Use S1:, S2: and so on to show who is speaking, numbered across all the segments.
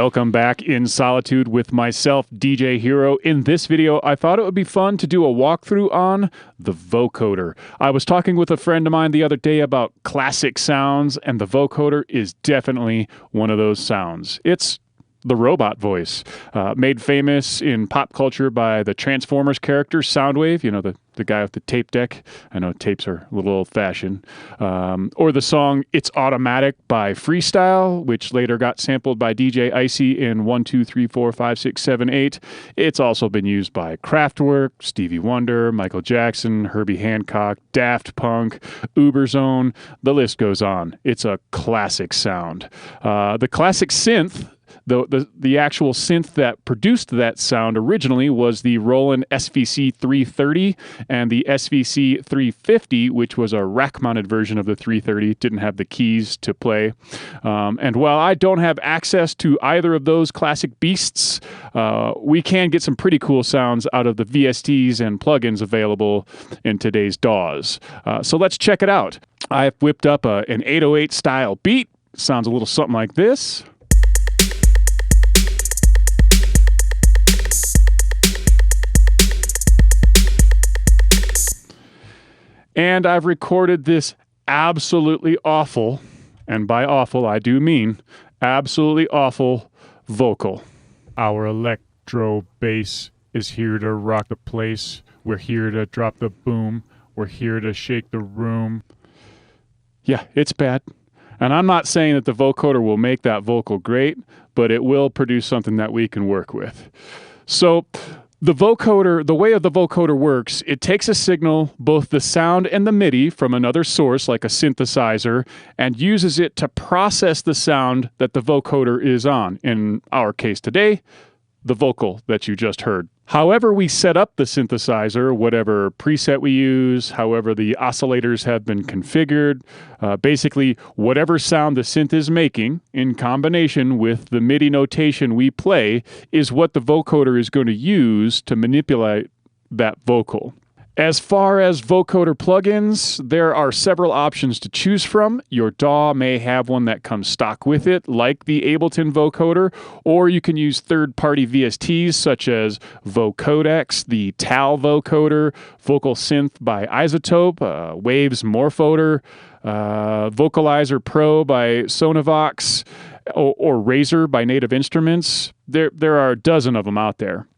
S1: Welcome back in Solitude with myself, DJ Hero. In this video, I thought it would be fun to do a walkthrough on the vocoder. I was talking with a friend of mine the other day about classic sounds, and the vocoder is definitely one of those sounds. It's the robot voice, made famous in pop culture by the Transformers character Soundwave, you know, the guy with the tape deck. I know tapes are a little old-fashioned. Or the song It's Automatic by Freestyle, which later got sampled by DJ Icy in 1, 2, 3, 4, 5, 6, 7, 8. It's also been used by Kraftwerk, Stevie Wonder, Michael Jackson, Herbie Hancock, Daft Punk, Uberzone. The list goes on. It's a classic sound. The classic synth, the actual synth that produced that sound originally was the Roland SVC 330 and the SVC 350, which was a rack-mounted version of the 330. Didn't have the keys to play. And while I don't have access to either of those classic beasts, we can get some pretty cool sounds out of the VSTs and plugins available in today's DAWs. So let's check it out. I've whipped up an 808 style beat. Sounds a little something like this. And I've recorded this absolutely awful, and by awful I do mean absolutely awful, vocal. Our electro bass is here to rock the place. We're here to drop the boom. We're here to shake the room. Yeah, it's bad. And I'm not saying that the vocoder will make that vocal great, but it will produce something that we can work with. So the vocoder, the way the vocoder works, it takes a signal, both the sound and the MIDI, from another source like a synthesizer, and uses it to process the sound that the vocoder is on. In our case today, the vocal that you just heard. However we set up the synthesizer, whatever preset we use, however the oscillators have been configured, basically whatever sound the synth is making in combination with the MIDI notation we play is what the vocoder is going to use to manipulate that vocal. As far as vocoder plugins, there are several options to choose from. Your DAW may have one that comes stock with it, like the Ableton vocoder, or you can use third-party VSTs such as Vocodex, the Tal vocoder, Vocal Synth by Isotope, Waves Morphoder, Vocalizer Pro by Sonavox, or Razor by Native Instruments. There are a dozen of them out there.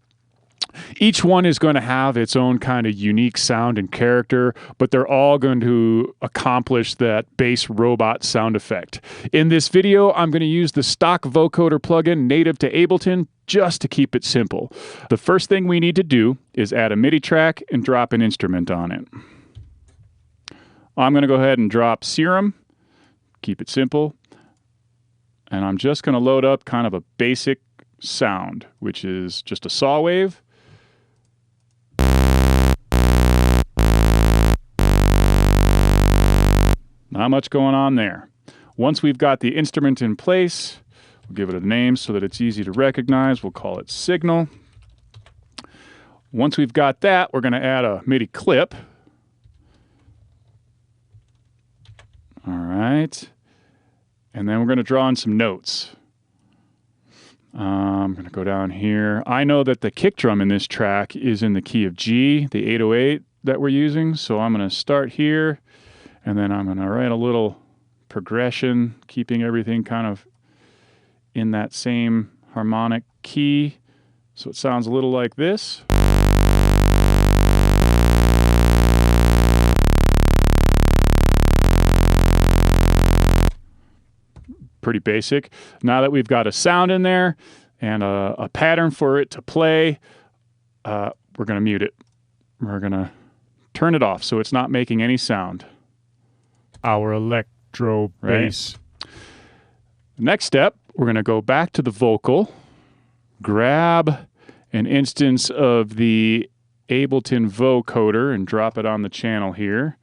S1: Each one is going to have its own kind of unique sound and character, but they're all going to accomplish that bass robot sound effect. In this video, I'm going to use the stock vocoder plugin native to Ableton just to keep it simple. The first thing we need to do is add a MIDI track and drop an instrument on it. I'm going to go ahead and drop Serum, keep it simple, and I'm just going to load up kind of a basic sound, which is just a saw wave. Not much going on there. Once we've got the instrument in place, we'll give it a name so that it's easy to recognize. We'll call it Signal. Once we've got that, we're going to add a MIDI clip. All right. And then we're going to draw in some notes. I'm going to go down here. I know that the kick drum in this track is in the key of G, the 808 that we're using. So I'm going to start here. And then I'm going to write a little progression, keeping everything kind of in that same harmonic key. So it sounds a little like this. Pretty basic. Now that we've got a sound in there and a pattern for it to play, we're going to mute it. We're going to turn it off so it's not making any sound. Our electro bass. Right. Next step, we're going to go back to the vocal, grab an instance of the Ableton vocoder and drop it on the channel here.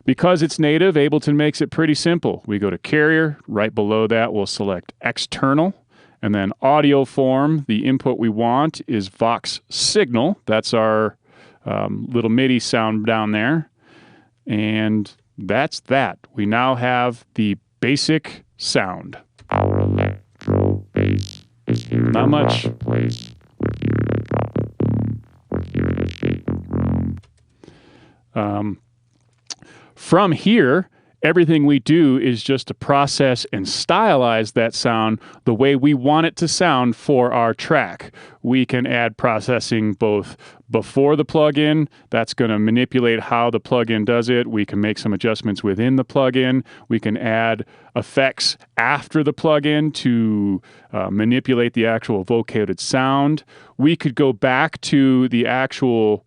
S1: Because it's native, Ableton makes it pretty simple. We go to Carrier. Right below that, we'll select External. And then Audio Form, the input we want is Vox Signal. That's our little MIDI sound down there. And that's that. We now have the basic sound. Our Not much. From here, everything we do is just to process and stylize that sound the way we want it to sound for our track. We can add processing both before the plugin. That's going to manipulate how the plugin does it. We can make some adjustments within the plugin. We can add effects after the plugin to manipulate the actual vocoded sound. We could go back to the actual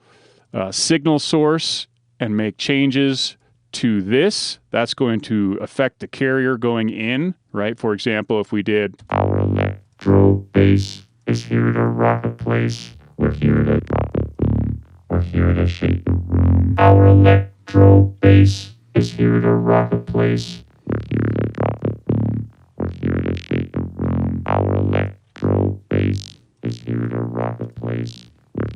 S1: signal source and make changes to this. That's going to affect the carrier going in, right? For example, if we did
S2: our electro bass is here to rock the place. We're here to shake the room. Our electro bass is here to rock the place. We're here to shake the room. Our electro bass is here to rock the place. We're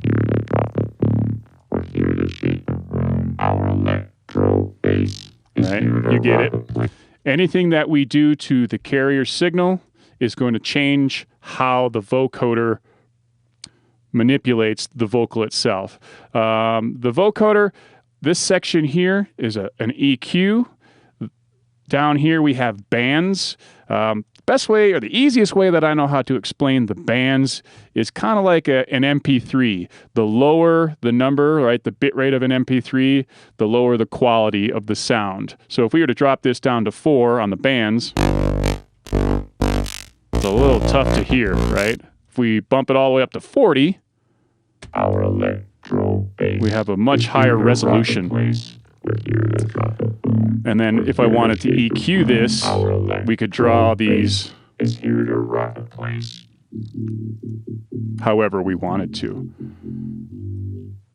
S2: here to shake the room. Our electro bass.
S1: Right, you get it. Anything that we do to the carrier signal is going to change how the vocoder manipulates the vocal itself. The vocoder, this section here is an EQ. Down here we have bands. Best way, or the easiest way that I know how to explain the bands is kind of like an MP3. The lower the number, right, the bit rate of an MP3, the lower the quality of the sound. So if we were to drop this down to 4 on the bands, it's a little tough to hear, right? If we bump it all the way up to 40,
S2: our electro bass,
S1: we have a much higher resolution. And then if I wanted to EQ this, we could draw these however we wanted to.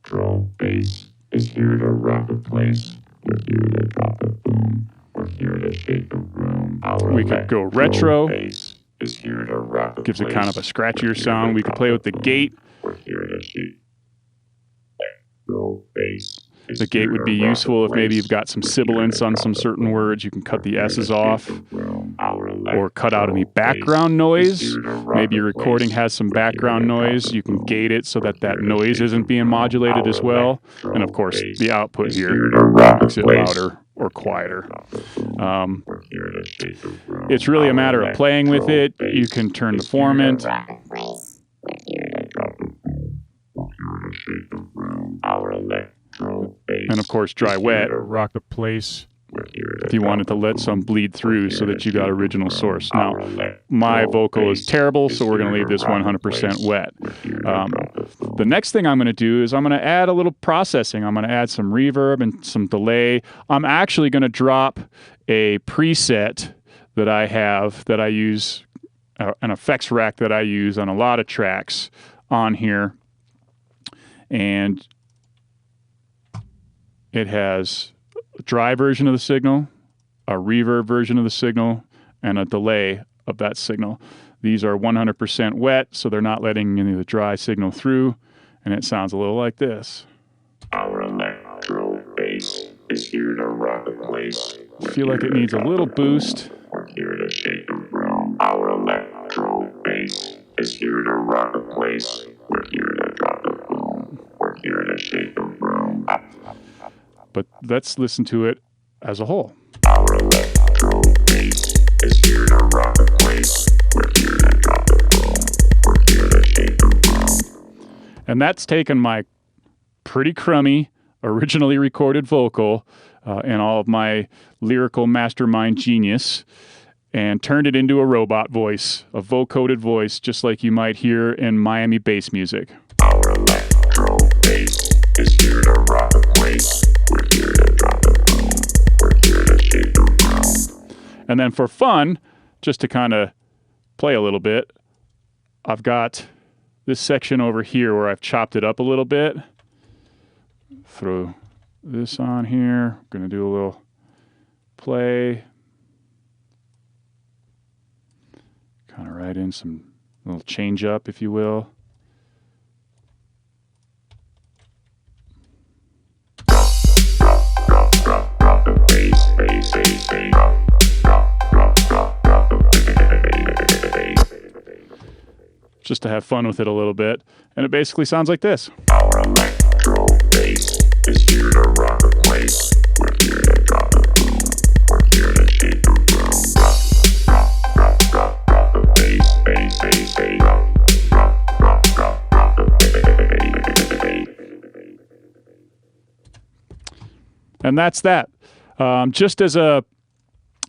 S2: Electro bass is here to rock the place. We're here to drop a boom. We're here to shake the room.
S1: We could go retro.
S2: Is here to rock the
S1: gives it kind of a scratchier sound. We could play with the gate.
S2: We're here to shake electro bass.
S1: The gate would be useful if maybe you've got some sibilance on some certain words. You can cut the S's off or cut out any background noise. Maybe your recording has some background noise. You can gate it so that that noise isn't being modulated as well. And of course, the output here makes it louder or quieter. It's really a matter of playing with it. You can turn the formant. And of course, dry wet, rock the place if you wanted to let some bleed through so that you got original source. Now, my vocal is terrible, so we're going to leave this 100% wet. The next thing I'm going to do is I'm going to add a little processing. I'm going to add some reverb and some delay. I'm actually going to drop a preset that I have that I use, an effects rack that I use on a lot of tracks on here. And it has a dry version of the signal, a reverb version of the signal, and a delay of that signal. These are 100% wet, so they're not letting any of the dry signal through, and it sounds a little like this.
S2: Our electro bass is here to rock the place.
S1: I feel like it needs a little boost.
S2: We're here to shake the room. Our electro bass is here to rock the place. We're here to drop the boom. We're here to shake the room.
S1: But let's listen to it as a whole.
S2: Our electro bass is here to rock the place. We're here to drop the boom. We're here to shake the room.
S1: And that's taken my pretty crummy, originally recorded vocal and all of my lyrical mastermind genius and turned it into a robot voice, a vocoded voice, just like you might hear in Miami bass music.
S2: Our electro bass is here to rock the place. We're here to drop the boom. We're here to shake the room.
S1: And then for fun, just to kind of play a little bit, I've got this section over here where I've chopped it up a little bit. Throw this on here. I'm going to do a little play. Kind of write in some little change up, if you will. just to have fun with it a little bit. And it basically sounds like this.
S2: Our electro bass is here to rock the place. We're here to drop the boom. We're here to shake the room. Rock, rock, rock, rock, rock the bass, bass, bass, bass. Rock, rock, rock, rock the bass.
S1: And that's that. Just as a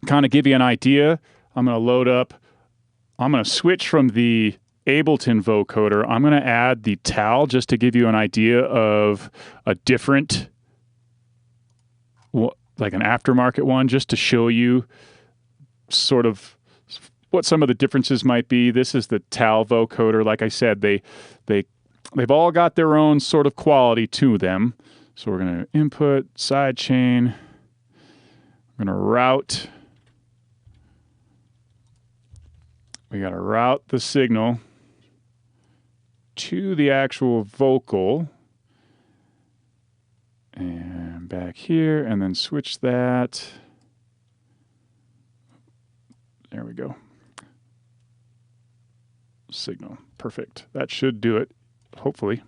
S1: kind of give you an idea, I'm going to load up. I'm going to switch from the Ableton vocoder. I'm going to add the TAL just to give you an idea of a different, like an aftermarket one, just to show you sort of what some of the differences might be. This is the TAL vocoder. Like I said, they've all got their own sort of quality to them. So we're going to input, sidechain. I'm going to route. We got to route the signal to the actual vocal. And back here, and then switch that. There we go. Signal. Perfect. That should do it, hopefully.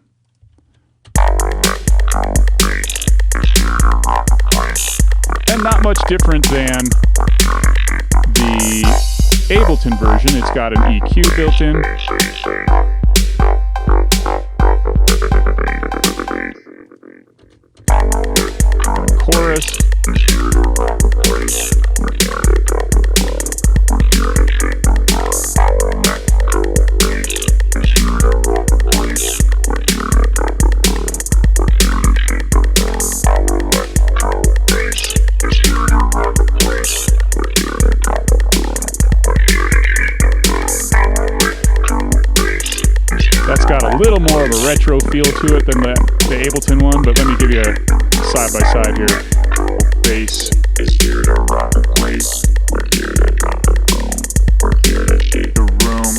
S1: And not much different than the Ableton version. It's got an EQ built in. Chorus. That's got a little more of a retro feel to it than the Ableton one, but let me give you a side-by-side here. Bass
S2: is here to rock the place. We're here to drop the boom. We're here to shake the room.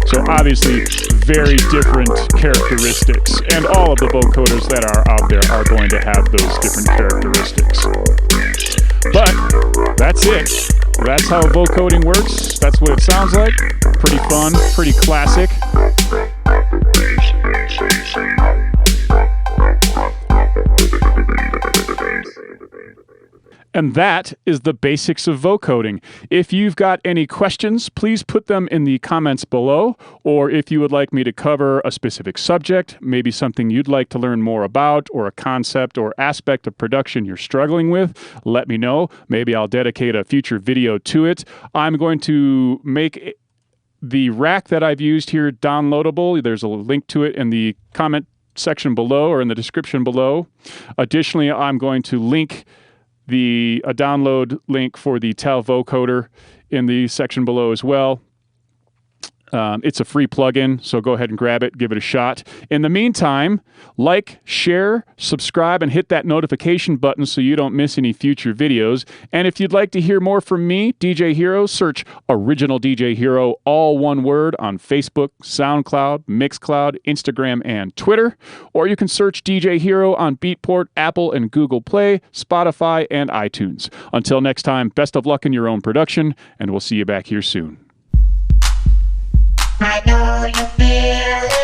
S1: So obviously, very different characteristics, and all of the vocoders that are out there are going to have those different characteristics. But that's it. That's how vocoding works. That's what it sounds like. Pretty fun, pretty classic. And that is the basics of vocoding. If you've got any questions, please put them in the comments below. Or if you would like me to cover a specific subject, maybe something you'd like to learn more about, or a concept or aspect of production you're struggling with, let me know. Maybe I'll dedicate a future video to it. I'm going to make the rack that I've used here downloadable. There's a link to it in the comment section below or in the description below. Additionally, I'm going to link a download link for the TAL vocoder in the section below as well. It's a free plugin, so go ahead and grab it, give it a shot. In the meantime, like, share, subscribe, and hit that notification button so you don't miss any future videos. And if you'd like to hear more from me, DJ Hero, search Original DJ Hero, all one word, on Facebook, SoundCloud, Mixcloud, Instagram, and Twitter. Or you can search DJ Hero on Beatport, Apple and Google Play, Spotify, and iTunes. Until next time, best of luck in your own production, and we'll see you back here soon.
S3: I know you feel it.